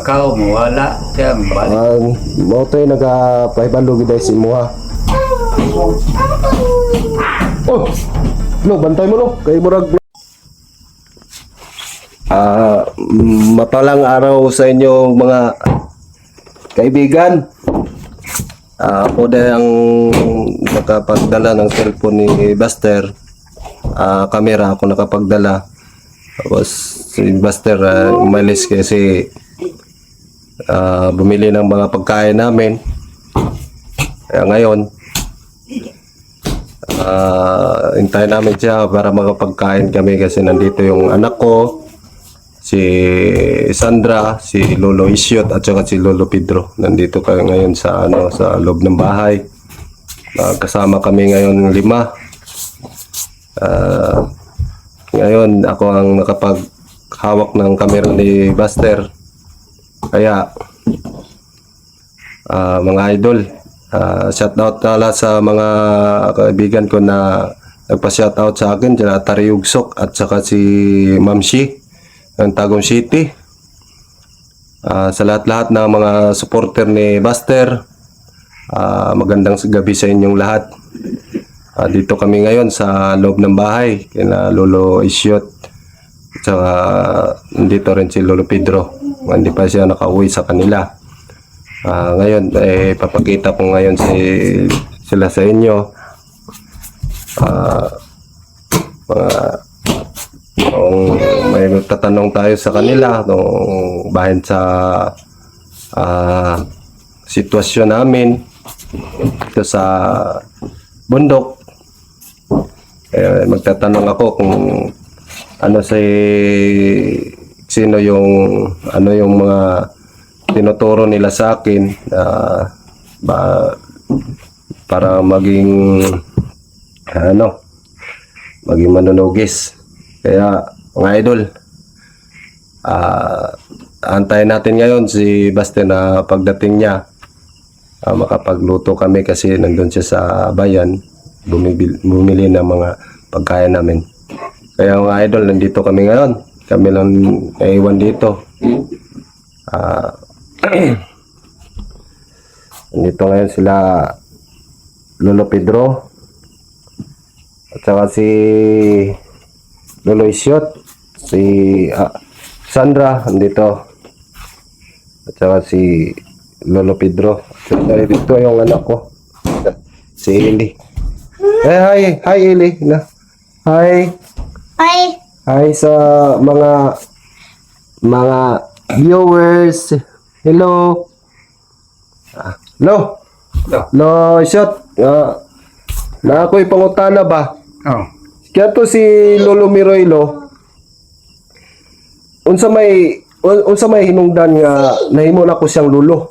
Kau mawala siya balik. Mo to'y nagapahibalo giday si Imuha. Oh! Lo, bantay mo lo. Kay murag mapalang araw sa inyo mga kaibigan. Ako din ang nakapagdala ng cellphone ni Buster. Camera ako nakapagdala. Tapos si Buster umalis kasi bumili ng mga pagkain namin. Kaya ngayon hintayin namin siya para makapagkain kami kasi nandito yung anak ko, si Sandra, si Lolo Isyot at saka si Lolo Pedro. Nandito kayo ngayon sa sa loob ng bahay. Kasama kami ngayon 5. Ngayon ako ang nakapaghawak ng camera ni Buster. Kaya mga idol, shout out pala sa mga kaibigan ko na nagpa-shout out sa akin, sila Tari Yugsok at saka si Ma'am Shi ng Tagum City. Sa lahat-lahat ng mga supporter ni Buster, magandang gabi sa inyong lahat. Dito kami ngayon sa loob ng bahay kina Lolo Isyot at saka nandito rin si Lolo Pedro. Hindi pa siya nakauwi sa kanila. Ngayon papakita ko ngayon sila sa inyo. Kung may tatanong tayo sa kanila kung bahin sa sitwasyon namin dito sa bundok, magtatanong ako kung sino yung mga tinuturo nila sa akin para maging maging manunugis. Kaya mga idol, antayin natin ngayon si Basti na pagdating niya, makapagluto kami kasi nandun siya sa bayan bumili ng mga pagkain namin. Kaya mga idol, nandito kami ngayon. Kami lang naiwan dito. Nandito ngayon sila Lolo Pedro at saka si Lolo Isyot, si Sandra nandito at saka si Lolo Pedro. Dito yung anak ko, si Eli. Hi Eli. Hi sa mga viewers. Hello. Lo shot. Na ako'y pangutana ba? Oh. Kaya to si Lolo Miroilo. Unsa may hinungdan nga nahimo na ko siyang lulo.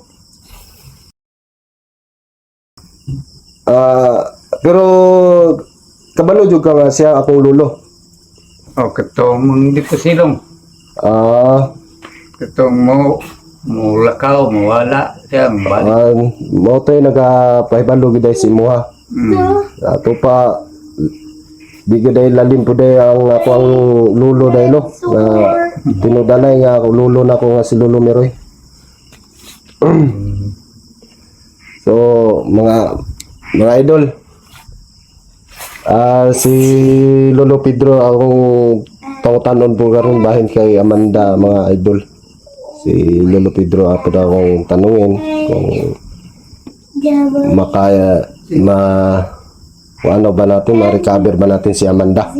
Pero kabalo jud ka nga siya akong lulo. Oh, katong di ko silong. Katong mulakaw mawala siya balik. Mo to'y nagapahibalo giday si Imuha. Ato pa bigaday lalim po day ang ako ang lulo day lo. Tinudalay nga ako lulo na ko nga si Lolo Miroy. So mga idol, si Lolo Pedro akong pangutanon po karon bahin kay Amanda mga idol. Si Lolo Pedro ako daw akong tanungin kung ano ba natin, ma-recover ba natin si Amanda.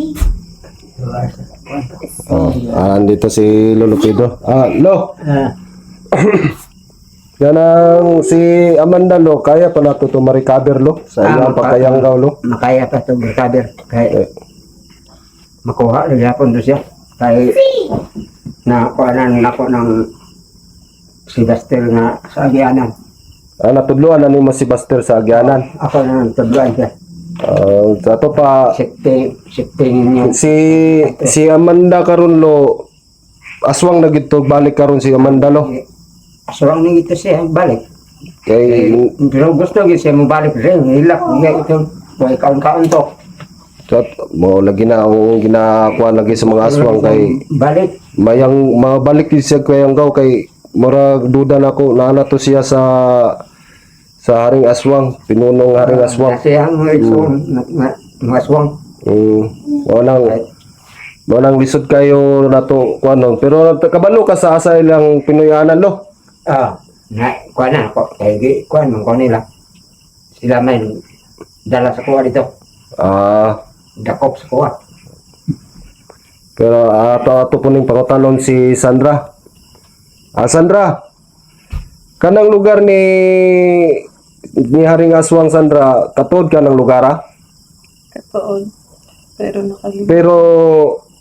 Andito si Lolo Pedro. Lo. Ganang si Amanda lo, kaya pa nato to ma-recover lo sa iyang pagkayanggaw lo. Makaya pa to recover kay makuha rin yapon do siya kay nakuanan ako ng si Buster nga sa Agianan. Natudluan na nimo si Buster sa Agianan. Ako na nagtudluan siya. Sa to pa Sitting niya. Si Amanda karon lo, aswang na gito balik karon si Amanda lo. Aswang na ito siya balik. Kay Pero gusto gid siya mabalik rin. Hilak niya ito. Kaya kaon-kaon to. mo lagi na ang ginakuha lagi sa mga aswang kay balik mayang mabalik siya kayang gaw kay murag duda na ko na to siya sa Haring Aswang, pinunong Haring Aswang. Kasi ang mga aswang. Walang lisod kayo na to kuanon. Pero kabalo ka sa asa ilang Pinoyanan lo. Kuha na ako. Kaya kuha nung kuha nila. Sila may dala sa kuha dito. Dakop sa kuha. Pero ato po ning pangutanon si Sandra. Sandra, kanang lugar ni Haring Aswang, Sandra, katod ka ng lugar ha? Katoon. Pero nakalimutan. Pero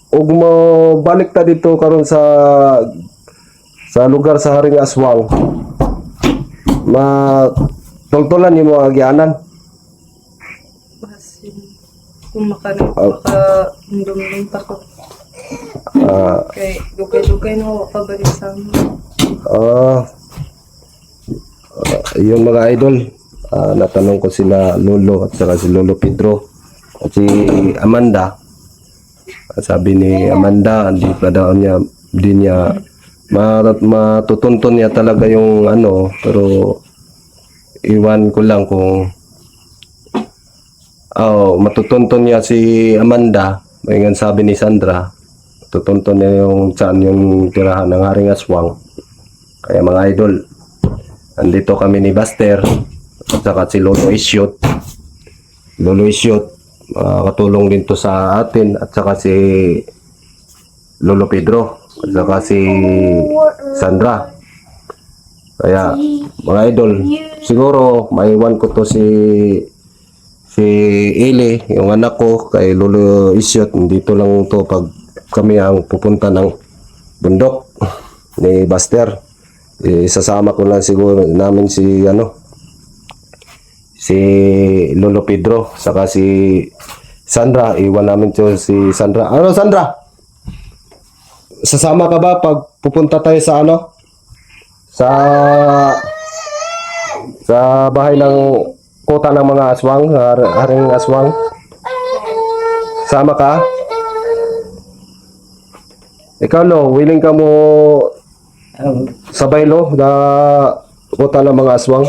ug mo balik ta dito karon sa lugar sa Haring Aswang. Toltolan ni mo agyanan. Basin. Kung makandumdum pa ko. Kay dugay-dugay na ako pabalik sa amin. Yung mga idol, natanong ko sila Lolo at saka si Lolo Pedro at si Amanda. Sabi ni Amanda, hindi pa daw niya, matutunton niya talaga yung ano, pero iwan ko lang kung matutunton niya si Amanda. Mayngan sabi ni Sandra, matutunton niya yung saan yung tirahan ng Haring Aswang. Kaya mga idol, andito kami ni Buster at saka si Lolo Isyot. Lolo Isyot, katulong din to sa atin at saka si Lolo Pedro at saka si Sandra. Kaya mga idol, siguro maiwan ko to si Eli, yung anak ko, kay Lolo Isyot. Dito lang to pag kami ang pupunta ng bundok ni Buster. Isasama ko lang siguro namin si Lolo Pedro saka si Sandra. Iwan namin to si Sandra. Ano Sandra? Sasama ka ba pag pupunta tayo sa sa bahay ng kota ng mga aswang, Haring Aswang? Sama ka? Ikaw Lo, willing ka mo sabay Lo na kota ng mga aswang?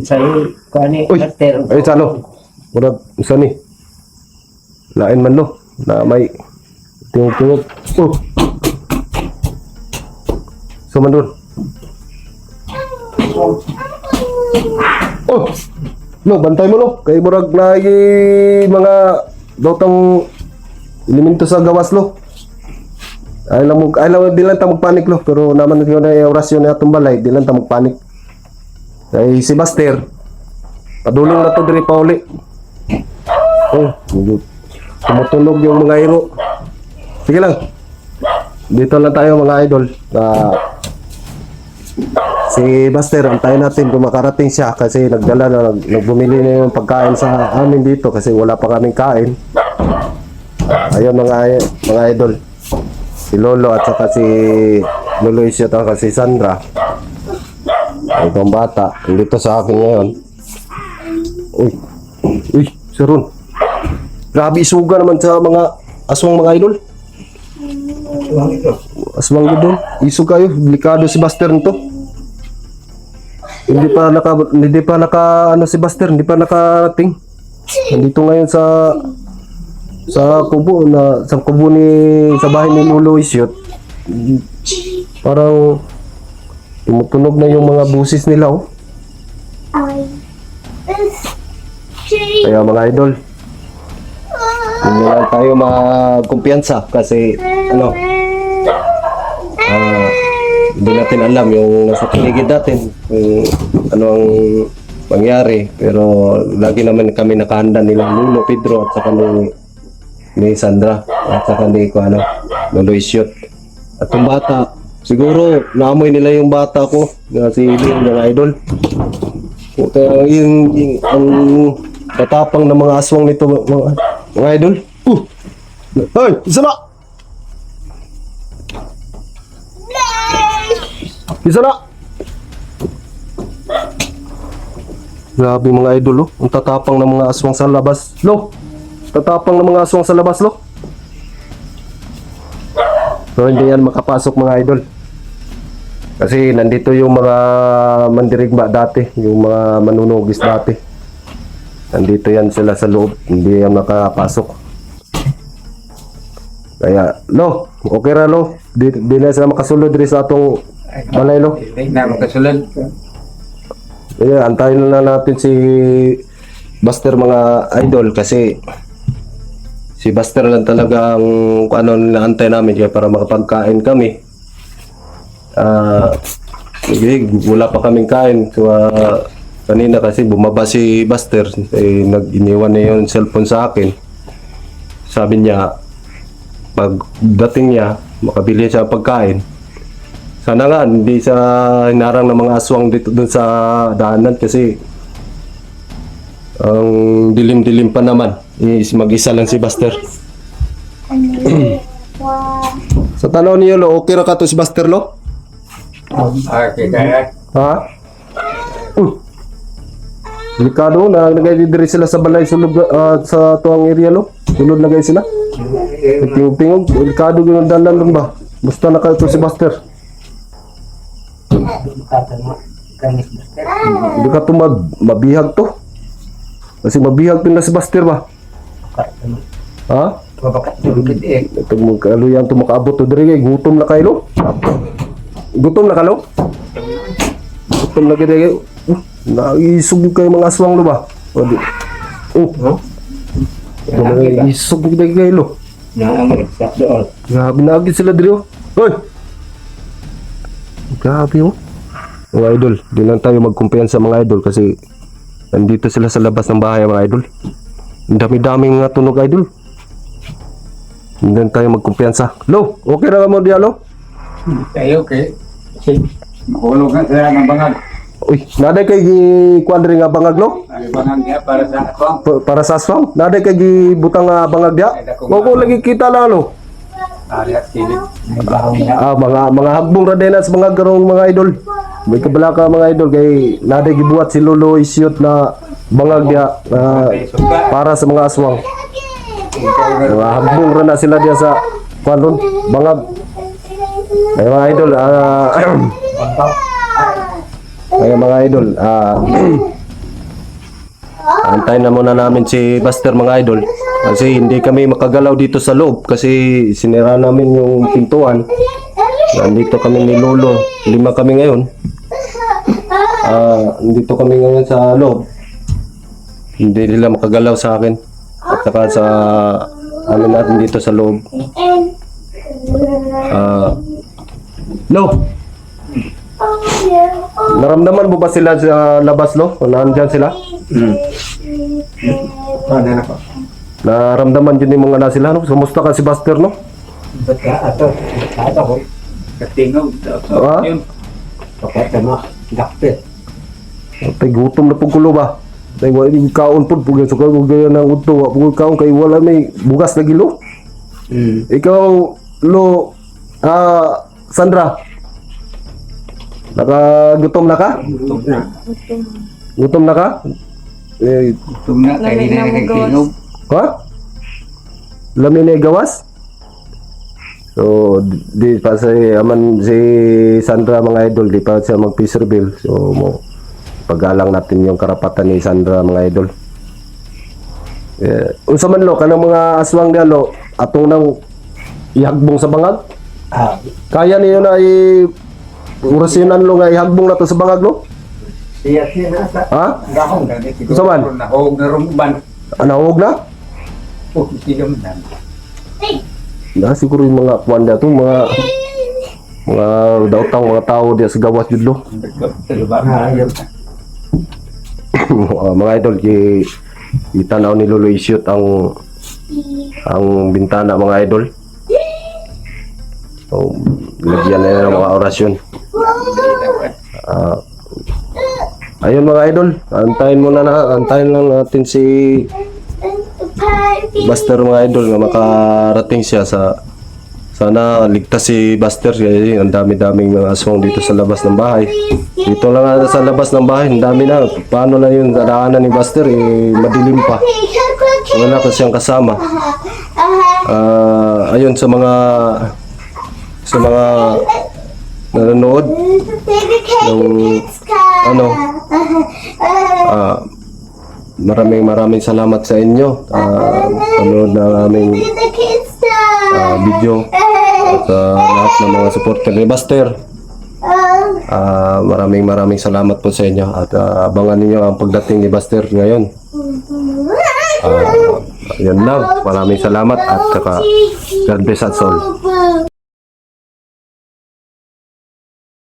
Sa'yo, kuha ni Uy! Buster. Ay, salo. Murag, isa ni. Lain man Lo, na may tingog-tingog. Sumandun. Lo, bantay mo Lo. Kay murag na mga dotong elemento sa gawas Lo. Ay lang di lang ta magpanik Lo, pero naman ko na orasyon na atong balay, di lang ta magpanik. Kay si Buster, padulong na to diri pa uli. Tumutunog yung mga iro. Sige lang. Dito lang tayo mga idol. Si Buster, antayin natin kung makarating siya kasi nagbumili na yung pagkain sa amin dito kasi wala pa kaming kain. Ayun mga idol. Si Lolo at saka si Lolo Isyot at saka si Sandra. Itong bata, dito sa akin ngayon. Uy, Sirun. Grabe isuga naman sa mga aswang mga idol. Aswang idol. Isug kayo, delikado si Buster nito. Hindi pa naka si Buster, hindi pa nakarating. Nandito ngayon sa kubo sa bahay ni Lolo Isyot. Parang tumutunog na yung mga busis nila Kaya mga idol, hindi lang tayo magkumpiyansa kasi hindi natin alam yung nasa paligid natin kung ano ang mangyari, pero lagi naman kami nakahanda nila Lolo Pedro at saka ni Sandra at saka ni Lolo Isyot. At yung bata, siguro naamoy nila yung bata ko na si Iling ng idol. Ang tatapang ng mga aswang nito mga idol. Hoy, isa na! Isa na! Grabe mga idol ang tatapang ng mga aswang sa labas. Lo! Tatapang ng mga aswang sa labas Lo. So hindi yan makapasok mga idol. Kasi nandito yung mga mandirigma dati, yung mga manunugis dati. Nandito yan sila sa loob, hindi yan makapasok. Kaya, lo, okay ra lo. Di na sila makasulod rin sa atong balay lo. Hindi na makasulod. Kaya, antayin na natin si Buster mga idol kasi si Buster lang talaga ang kung ano naantay namin kaya para makapagkain kami. Wala pa kaming kain. So, kanina kasi bumaba si Buster, iniwan na yung cellphone sa akin. Sabi niya, pagdating niya, makabili siya ng pagkain. Sana nga, hindi sa hinarang ng mga aswang dito dun sa daanan kasi ang dilim-dilim pa naman. Mag-isa lang si Buster. Sa tanaw niyo, lo, okay ra ka to si Buster, lo? Okay, kaya. Ha? Delikado na nagay-diri sila sa balay sulod sa tuang area lo. Sulod na gay sila. Tingog-tingog, delikado gyud ang dalan dun ba. Basta na kayo to si Buster. Hindi ka to mabihag to. Kasi mabihag din na si Buster ba? Ha? Ito mo kaluyan to makaabot to diri kay gutom na kayo lo. Gutom na ka lo? Gutom na kayo. Naisog kayo mga aswang lo ba? Naisog kayo lo. Grabe na agad sila dito. Hoy! Grabe oh. Mga idol, di lang tayo magkumpiyansa mga idol kasi nandito sila sa labas ng bahay mga idol. Ang dami-daming nga tunog idol. Hindi lang tayo magkumpiyansa. Lo, okay na mo diya lo? Tayo, okay. Mahulog na sila ng bangag. Uy, naday kay kuandre nga bangag lo? Ang bangag niya para sa aswang. Para sa aswang? Naday kay butang nga bangag diya? O ko lagi kita lang lo? Ariat kilid. Mga hagbong ra din sa mga garong mga idol. May kabala ka mga idol kay naday gibuhat si Lolo Isyot na bangag diya para sa mga aswang. Mga hagbong ra na sila diya sa kuan bangag. Ay mga idol, ay mga idol, antayin na muna namin si Buster mga idol kasi hindi kami makagalaw dito sa loob kasi sinira namin yung pintuan. Nandito kami ni Lolo, 5 kami ngayon. Nandito kami ngayon sa loob. Hindi nila makagalaw sa akin at saka sa amin natin dito sa loob. Lo, naramdaman mo ba sila sa labas lo? O nandyan sila? Naramdaman din yung mga na sila no? Kumusta ka si Buster no? Katingog. Ha? Yun. Tay gutom na pagkulo ba? Tay wala ni kaon pud pugay so kag gaya ng udto wa pugay kaon kay wala may bugas na gilo. Ikaw lo Sandra. Nakagutom na ka? Gutom na ka? Tumna kayo Lamig na na nagtingog. Ha? Lamin na gawas? So, di pa si aman si Sandra mga idol, di pa siya mag-Fisher Bill. So, paggalang natin yung karapatan ni Sandra mga idol. Unsa man lo kanang mga aswang diyan lo, atong nang ihagbong sa bangag? Kaya niyo na urasinan lo nga ihagbong na to sa bangag lo? Ha? Gahong na. Unsa man? Nahog na rumban. Anahog na? Sigam na. Na siguro yung mga kwanda to mga daotang mga tao diya sa gawas jud lo. Mga idol itanaw ni Lolo Isyot ang bintana mga idol. So, lagyan na ng mga orasyon. Ayun mga idol, antayin lang natin si Buster mga idol na makarating siya sana ligtas si Buster kasi ang dami-daming mga aswang dito sa labas ng bahay. Dito lang sa labas ng bahay, ang dami na. Paano na yun, daanan ni Buster, madilim pa. Wala pa siyang kasama. Ayun sa mga nanonood ng ano, maraming salamat sa inyo. Panood ng aming video at lahat ng mga supporter ni Buster. Maraming salamat po sa inyo at abangan niyo ang pagdating ni Buster ngayon. Yan lang. Maraming salamat at saka God bless us all.